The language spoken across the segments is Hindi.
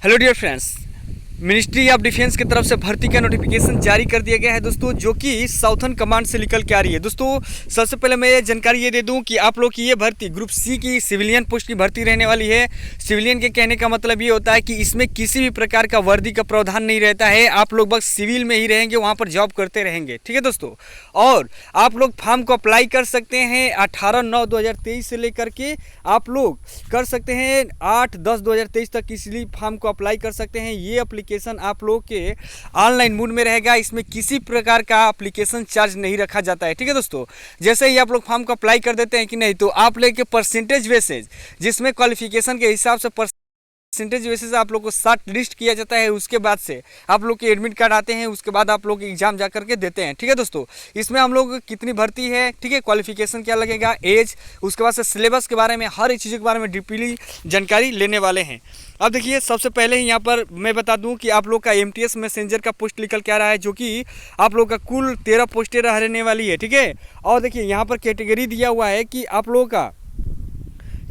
Hello dear friends, ministry of defence की तरफ से भर्ती का नोटिफिकेशन जारी कर दिया गया है दोस्तों, जो कि साउथर्न कमांड से निकल के आ रही है। दोस्तों सबसे पहले मैं ये जानकारी ये दे दूं कि आप लोग की ये भर्ती ग्रुप सी की सिविलियन पोस्ट की भर्ती रहने वाली है। सिविलियन के कहने का मतलब ये होता है कि इसमें किसी भी प्रकार का वर्दी का प्रावधान नहीं रहता है। आप लोग बस सिविल में ही रहेंगे, वहाँ पर जॉब करते रहेंगे, ठीक है दोस्तों। और आप लोग फॉर्म को अप्लाई कर सकते हैं 18/9/2023 से लेकर के आप लोग कर सकते हैं 8/10/2023 तक इसलिए फॉर्म को अप्लाई कर सकते हैं। ये एप्लीकेशन आप लोग के ऑनलाइन मोड में रहेगा, इसमें किसी प्रकार का एप्लीकेशन चार्ज नहीं रखा जाता है, ठीक है दोस्तों। जैसे ही आप लोग फॉर्म को अप्लाई कर देते हैं कि नहीं, तो आप लोग के परसेंटेज बेसिस, जिसमें क्वालिफिकेशन के हिसाब से परसेंटेज बेसिस आप लोग को शॉर्ट लिस्ट किया जाता है। उसके बाद से आप लोग के एडमिट कार्ड आते हैं, उसके बाद आप लोग एग्जाम जा करके देते हैं, ठीक है दोस्तों। इसमें हम लोग कितनी भर्ती है, ठीक है, क्वालिफिकेशन क्या लगेगा, एज, उसके बाद से सिलेबस के बारे में, हर एक चीज़ के बारे में डीपली जानकारी लेने वाले हैं। अब देखिए, सबसे पहले ही यहाँ पर मैं बता दूं कि आप लोग का MTS मैसेंजर का पोस्ट निकल के आ रहा है, जो कि आप लोग का कुल 13 पोस्टें रहने वाली है, ठीक है। और देखिए यहाँ पर कैटेगरी दिया हुआ है कि आप लोगों का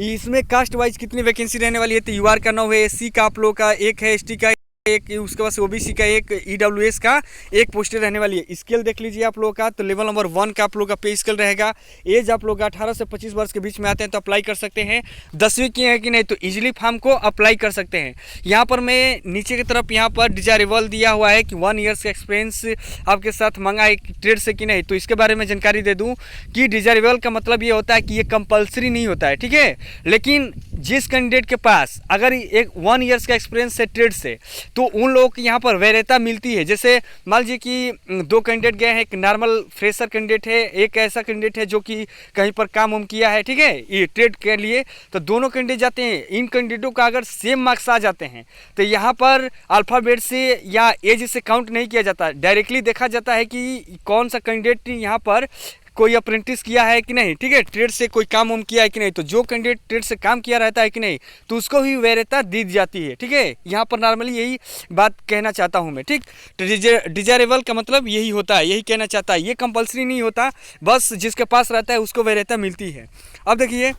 इसमें कास्ट वाइज कितनी वैकेंसी रहने वाली है। तो UR का 9 है, SC का आप लोग का 1 है, ST का एक, उसके बाद से OBC का 1, EWS का 1 पोस्टें रहने वाली है। स्केल देख लीजिए आप लोग का, तो लेवल नंबर 1 का आप लोग का पे स्केल रहेगा। एज आप लोग 18 से 25 वर्ष के बीच में आते हैं तो अप्लाई कर सकते हैं। 10वीं की है कि नहीं, तो इजीली फॉर्म को अप्लाई कर सकते हैं। यहाँ पर मैं नीचे की तरफ यहाँ पर डिजायरेबल दिया हुआ है कि 1 ईयर्स का एक्सपीरियंस आपके साथ मांगा है ट्रेड से कि नहीं, तो इसके बारे में जानकारी दे दूँ कि डिजायरेबल का मतलब ये होता है कि ये कंपल्सरी नहीं होता है, ठीक है। लेकिन जिस कैंडिडेट के पास अगर एक 1 ईयर्स का एक्सपीरियंस है ट्रेड से, तो उन लोगों को यहाँ पर वैधता मिलती है। जैसे मान लीजिए कि 2 कैंडिडेट गए हैं, एक नॉर्मल फ्रेशर कैंडिडेट है, एक ऐसा कैंडिडेट है जो कि कहीं पर काम उम किया है, ठीक है, ये ट्रेड के लिए, तो दोनों कैंडिडेट जाते हैं। इन कैंडिडेटों का अगर सेम मार्क्स आ जाते हैं तो यहाँ पर अल्फ़ाबेट से या एज से काउंट नहीं किया जाता, डायरेक्टली देखा जाता है कि कौन सा कैंडिडेट यहाँ पर कोई अप्रेंटिस किया है कि नहीं, ठीक है, ट्रेड से कोई काम उम किया है कि नहीं। तो जो कैंडिडेट ट्रेड से काम किया रहता है कि नहीं, तो उसको ही वैधता दी जाती है, ठीक है। यहाँ पर नॉर्मली यही बात कहना चाहता हूँ मैं, ठीक। तो डिजायरेबल का मतलब यही होता है, यही कहना चाहता है। ये कंपलसरी नहीं होता, बस जिसके पास रहता है उसको वैधता मिलती है। अब देखिए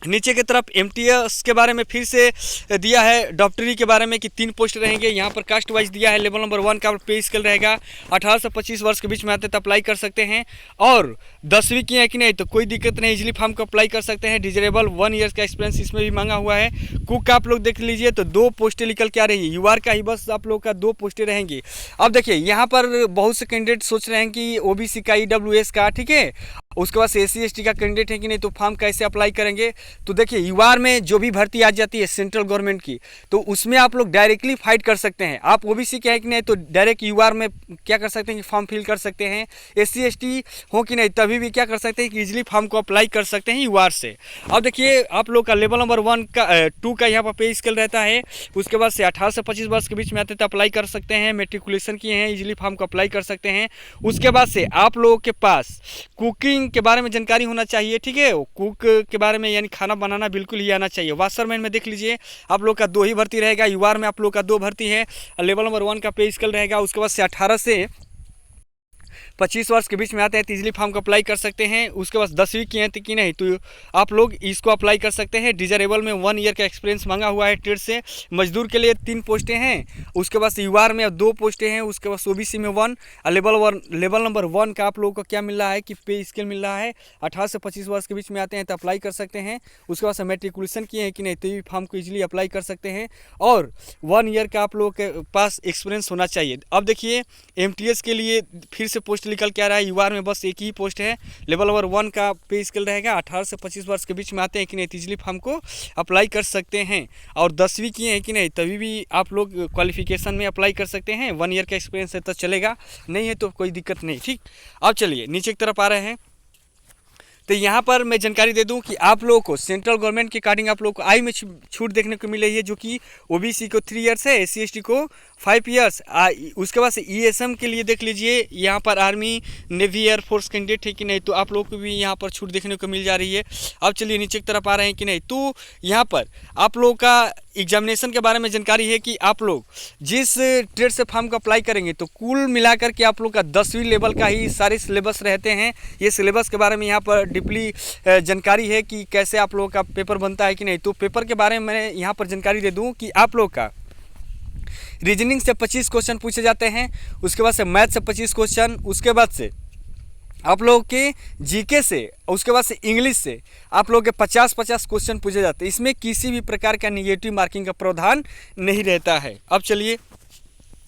नीचे की तरफ MTS के बारे में फिर से दिया है, डॉक्टरी के बारे में कि 3 पोस्ट रहेंगे। यहाँ पर कास्ट वाइज दिया है, लेवल नंबर 1 का पे स्केल रहेगा। 18 से 25 वर्ष के बीच में आते तो अप्लाई कर सकते हैं। और 10वीं की है कि नहीं, तो कोई दिक्कत नहीं, इजीली फॉर्म को अप्लाई कर सकते हैं। डिजरेबल 1 ईयर्स का एक्सपीरियंस इसमें भी मांगा हुआ है। कुक का आप लोग देख लीजिए, तो 2 पोस्टें निकल के आ रही है। UR का ही बस आप लोग का 2 पोस्टें रहेंगी। अब देखिए यहाँ पर बहुत से कैंडिडेट सोच रहे हैं कि OBC का, EWS का, ठीक है, उसके बाद SC ST का कैंडिडेट है कि नहीं, तो फॉर्म कैसे अप्लाई करेंगे। तो देखिए UR में जो भी भर्ती आ जाती है सेंट्रल गवर्नमेंट की, तो उसमें आप लोग डायरेक्टली फाइट कर सकते हैं। आप OBC के है कि नहीं, तो डायरेक्ट UR में क्या कर सकते हैं कि फॉर्म फिल कर सकते हैं। SC ST हो कि नहीं, तभी भी क्या कर सकते हैं कि इजीली फॉर्म को अप्लाई कर सकते हैं UR से। अब देखिए आप लोग का लेवल नंबर 1 का 2 का यहाँ पर पे स्केल रहता है। उसके बाद से 18 से 25 वर्ष के बीच में आते तो अप्लाई कर सकते हैं। मेट्रिकुलेशन किए हैं, इजीली फॉर्म को अप्लाई कर सकते हैं। उसके बाद से आप लोगों के पास कुकिंग के बारे में जानकारी होना चाहिए, ठीक है। कुक के बारे में यानी खाना बनाना बिल्कुल ही आना चाहिए। वाशरमैन में देख लीजिए आप लोग का 2 ही भर्ती रहेगा। UR में आप लोग का 2 भर्ती है। लेवल नंबर 1 का पे स्केल रहेगा। उसके बाद से 18 से 25 वर्ष के बीच में आते हैं तो इजीली फॉर्म को अप्लाई कर सकते हैं। उसके बाद 10वीं की है तो कि नहीं, तो आप लोग इसको अप्लाई कर सकते हैं। डिजायरेबल में 1 ईयर का एक्सपीरियंस मांगा हुआ है ट्रेड से। मजदूर के लिए 3 पोस्टें हैं। उसके बाद UR में 2 पोस्टें हैं। उसके बाद OBC में 1। लेवल नंबर 1 का आप लोगों को क्या मिल रहा है कि पे स्केल मिल रहा है। 18 से 25 वर्ष के बीच में आते हैं तो अप्लाई कर सकते हैं। उसके बाद मेट्रिकुलेशन किए हैं कि नहीं, तो भी फॉर्म को ईजिली अप्लाई कर सकते हैं। और 1 ईयर का आप लोगों के पास एक्सपीरियंस होना चाहिए। अब देखिए MTS के लिए फिर से पोस्ट निकल के आ रहा है। UR में बस एक ही पोस्ट है। लेवल नंबर 1 का पे स्केल रहेगा। 18 से 25 वर्ष के बीच में आते हैं कि नहीं, तो इजीली फॉर्म को अप्लाई कर सकते हैं। और 10वीं की है कि नहीं, तभी भी आप लोग क्वालिफिकेशन में अप्लाई कर सकते हैं। 1 ईयर का एक्सपीरियंस है तो चलेगा, नहीं है तो कोई दिक्कत नहीं, ठीक। अब चलिए नीचे की तरफ आ रहे हैं। तो यहाँ पर मैं जानकारी दे दूं कि आप लोगों को सेंट्रल गवर्नमेंट के अकॉर्डिंग आप लोगों को आयु में छूट देखने को मिल रही है, जो कि OBC को 3 ईयर्स है, SC ST को 5 ईयर्स। उसके बाद से ESM के लिए देख लीजिए, यहाँ पर आर्मी, नेवी, एयरफोर्स कैंडिडेट है कि नहीं, तो आप लोगों को भी यहाँ पर छूट देखने को मिल जा रही है। अब चलिए नीचे की तरफ आ रहे हैं कि नहीं, तो यहाँ पर आप लोगों का एग्जामिनेशन के बारे में जानकारी है कि आप लोग जिस ट्रेड से फॉर्म को अप्लाई करेंगे, तो कुल मिलाकर के आप लोग का 10वीं लेवल का ही सारे सिलेबस रहते हैं। ये सिलेबस के बारे में यहाँ पर डीपली जानकारी है कि कैसे आप लोगों का पेपर बनता है कि नहीं। तो पेपर के बारे में मैं यहाँ पर जानकारी दे दूँ कि आप लोग का रीजनिंग से 25 क्वेश्चन पूछे जाते हैं, उसके बाद से मैथ से 25 क्वेश्चन, उसके बाद से आप लोगों के जीके से, उसके बाद से इंग्लिश से आप लोगों के 50-50 क्वेश्चन पूछे जाते हैं। इसमें किसी भी प्रकार का निगेटिव मार्किंग का प्रावधान नहीं रहता है। अब चलिए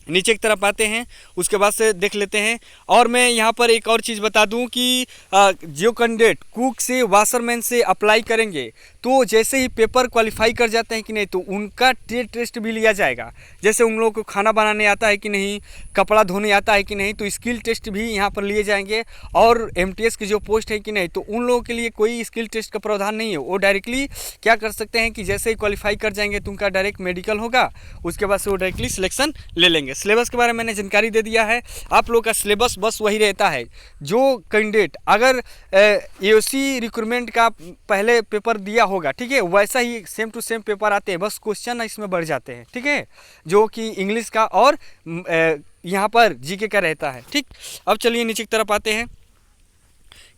नीचे की तरफ आते हैं, उसके बाद से देख लेते हैं। और मैं यहाँ पर एक और चीज़ बता दूँ कि जो कैंडिडेट कुक से, वाशरमैन से अप्लाई करेंगे तो जैसे ही पेपर क्वालिफाई कर जाते हैं कि नहीं, तो उनका ट्रेड टेस्ट भी लिया जाएगा। जैसे उन लोगों को खाना बनाने आता है कि नहीं, कपड़ा धोने आता है कि नहीं, तो स्किल टेस्ट भी यहाँ पर लिए जाएंगे। और एमटीएस की जो पोस्ट है कि नहीं, तो उन लोगों के लिए कोई स्किल टेस्ट का प्रावधान नहीं है। वो डायरेक्टली क्या कर सकते हैं कि जैसे ही क्वालिफाई कर जाएंगे तो उनका डायरेक्ट मेडिकल होगा, उसके बाद से वो डायरेक्टली सिलेक्शन ले लेंगे। सिलेबस के बारे में मैंने जानकारी दे दिया है। आप लोग का सिलेबस बस वही रहता है। जो कैंडिडेट अगर एओसी रिक्रूटमेंट का पहले पेपर दिया होगा, ठीक है, वैसा ही सेम टू सेम पेपर आते हैं, बस क्वेश्चन इसमें बढ़ जाते हैं, ठीक है, जो कि इंग्लिश का और यहाँ पर जीके का रहता है। ठीक, अब चलिए नीचे की तरफ आते हैं।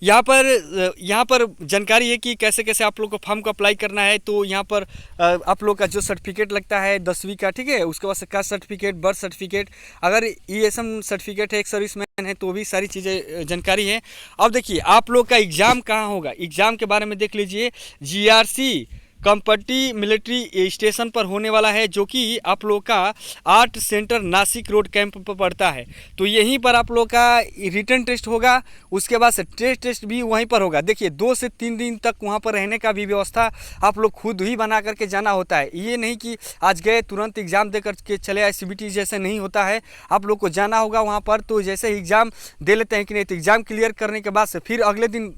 यहाँ पर जानकारी है कि कैसे कैसे आप लोग को फॉर्म को अप्लाई करना है। तो यहाँ पर आप लोग का जो सर्टिफिकेट लगता है 10वीं का, ठीक है, उसके बाद से कास्ट सर्टिफिकेट, बर्थ सर्टिफिकेट, अगर ईएसएम सर्टिफिकेट है, एक सर्विसमैन है, तो भी सारी चीज़ें जानकारी है। अब देखिए आप लोग का एग्ज़ाम कहाँ होगा, एग्ज़ाम के बारे में देख लीजिए। जीआरसी कंपटी मिलिट्री स्टेशन पर होने वाला है, जो कि आप लोग का art centre Nashik road camp पर पड़ता है। तो यहीं पर आप लोग का रिटन टेस्ट होगा, उसके बाद से टेस्ट भी वहीं पर होगा। देखिए 2 से 3 दिन तक वहाँ पर रहने का भी व्यवस्था आप लोग खुद ही बना करके जाना होता है। ये नहीं कि आज गए तुरंत एग्ज़ाम दे करके चले आए, सीबीटी जैसे नहीं होता है। आप लोग को जाना होगा वहाँ पर। तो जैसे एग्ज़ाम दे लेते हैं कि नहीं, तो एग्ज़ाम क्लियर करने के बाद से फिर अगले दिन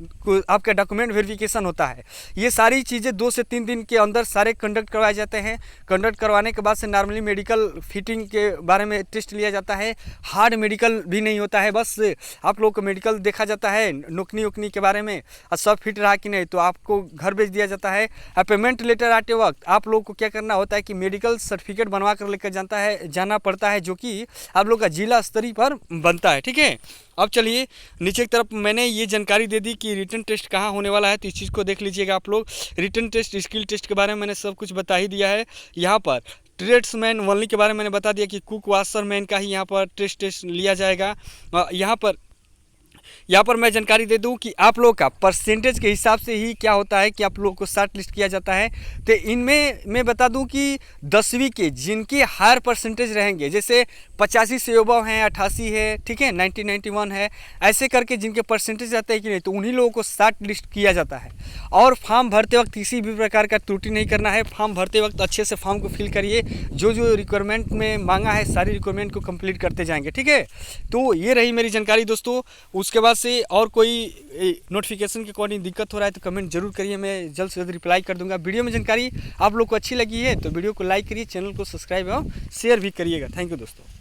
आपका डॉक्यूमेंट वेरिफिकेशन होता है। ये सारी चीज़ें 2 से 3 दिन के अंदर सारे कंडक्ट करवाए जाते हैं। कंडक्ट करवाने के बाद से नॉर्मली मेडिकल फिटिंग के बारे में टेस्ट लिया जाता है। हार्ड मेडिकल भी नहीं होता है, बस आप लोग को मेडिकल देखा जाता है, नोकनी उकनी के बारे में, और सब फिट रहा कि नहीं, तो आपको घर भेज दिया जाता है। अपॉइंटमेंट लेटर आते वक्त आप लोग को क्या करना होता है कि मेडिकल सर्टिफिकेट बनवा कर लेकर जाना पड़ता है, जो कि आप लोग का जिला स्तरीय पर बनता है। ठीक है, अब चलिए नीचे की तरफ मैंने ये जानकारी दे दी कि रिटन टेस्ट कहाँ होने वाला है, तो इस चीज़ को देख लीजिएगा आप लोग। रिटन टेस्ट, स्किल टेस्ट के बारे में मैंने सब कुछ बता ही दिया है। यहाँ पर ट्रेड्समैन ओनली के बारे में मैंने बता दिया कि कुक वाशरमैन का ही यहाँ पर टेस्ट लिया जाएगा। यहाँ पर मैं जानकारी दे दूं कि आप लोग का परसेंटेज के हिसाब से ही क्या होता है कि आप लोग को शॉर्ट लिस्ट किया जाता है। तो इनमें मैं बता दूं कि 10वीं के जिनके हायर परसेंटेज रहेंगे, जैसे 85 से अबव हैं, 88 है, ठीक है, 91 है, ऐसे करके जिनके परसेंटेज रहते हैं कि नहीं, तो उन्हीं लोगों को शॉर्ट लिस्ट किया जाता है। और फॉर्म भरते वक्त किसी भी प्रकार का त्रुटि नहीं करना है। फॉर्म भरते वक्त अच्छे से फॉर्म को फिल करिए, जो जो रिक्वायरमेंट में मांगा है सारी रिक्वायरमेंट को कंप्लीट करते जाएंगे। ठीक है, तो ये रही मेरी जानकारी दोस्तों। उसके बाद से और कोई नोटिफिकेशन के अकॉर्डिंग दिक्कत हो रहा है तो कमेंट जरूर करिए, मैं जल्द से जल्द रिप्लाई कर दूंगा। वीडियो में जानकारी आप लोग को अच्छी लगी है तो वीडियो को लाइक करिए, चैनल को सब्सक्राइब और शेयर भी करिएगा। थैंक यू दोस्तों।